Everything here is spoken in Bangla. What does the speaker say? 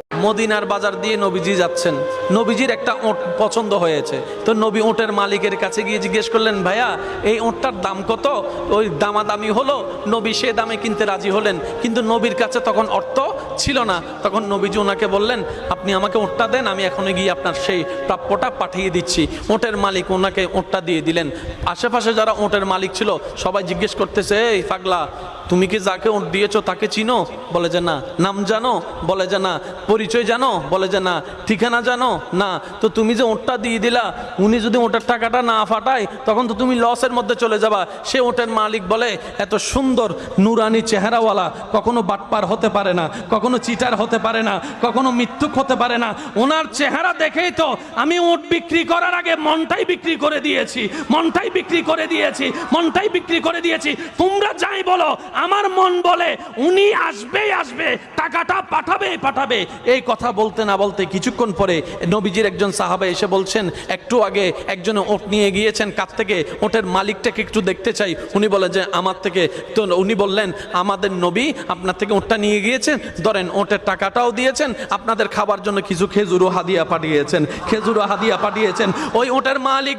মদিনার বাজার দিয়ে নবীজি যাচ্ছেন, নবীজির একটা ওট পছন্দ হয়েছে। তো নবী ওটের মালিকের কাছে গিয়ে জিজ্ঞেস করলেন, ভাইয়া এই ওটটার দাম কত? ওই দামাদামি হলো, নবী সে দামে কিনতে রাজি হলেন, কিন্তু নবীর কাছে তখন অর্থ ছিল না। তখন নবীজি ওনাকে বললেন, আপনি আমাকে ওটটা দেন, আমি এখনই গিয়ে আপনার সেই প্রাপ্যটা পাঠিয়ে দিচ্ছি। ওটের মালিক ওনাকে ওটটা দিয়ে দিলেন। আশেপাশে যারা ওটের মালিক ছিল সবাই জিজ্ঞেস করতেছে, এই পাগলা, তুমি কি যাকে ওট দিয়েছো তাকে চিনো? বলে যে না। নাম জানো? বলে যে না। পরিচয় জানো? বলে যে না। ঠিকানা জানো? না। তো তুমি যে ওটটা দিয়ে দিলা, উনি যদি ওটার টাকাটা না ফাটায় তখন তো তুমি লসের মধ্যে চলে যাবা। সে ওটের মালিক বলে, এত সুন্দর নুরানি চেহারাওয়ালা কখনো বাটপার হতে পারে না, কখনো চিটার হতে পারে না, কখনো মিথ্যুক হতে পারে না। ওনার চেহারা দেখেই তো আমি ওট বিক্রি করার আগে মনটাই বিক্রি করে দিয়েছি, মনটাই বিক্রি করে দিয়েছি, মনটাই বিক্রি করে দিয়েছি। তোমরা যাই বলো, আমার মন বলে উনি আসবেই আসবে, টাকাটা পাঠাবেই পাঠাবে। এই কথা বলতে না বলতে কিছুক্ষণ পরে নবীজির একজন সাহাবা এসে বলছেন, একটু আগে একজনে ওট নিয়ে গিয়েছেন, কাছ থেকে ওটের মালিকটাকে একটু দেখতে চাই। উনি বলেন যে আমার থেকে। তো উনি বললেন, আমাদের নবী আপনার থেকে ওটটা নিয়ে গিয়েছেন, ধরেন ওটের টাকাটাও দিয়েছেন, আপনাদের খাবার জন্য কিছু খেজুরও হাদিয়া পাঠিয়েছেন, খেজুরও হাদিয়া পাঠিয়েছেন। ওই ওটের মালিক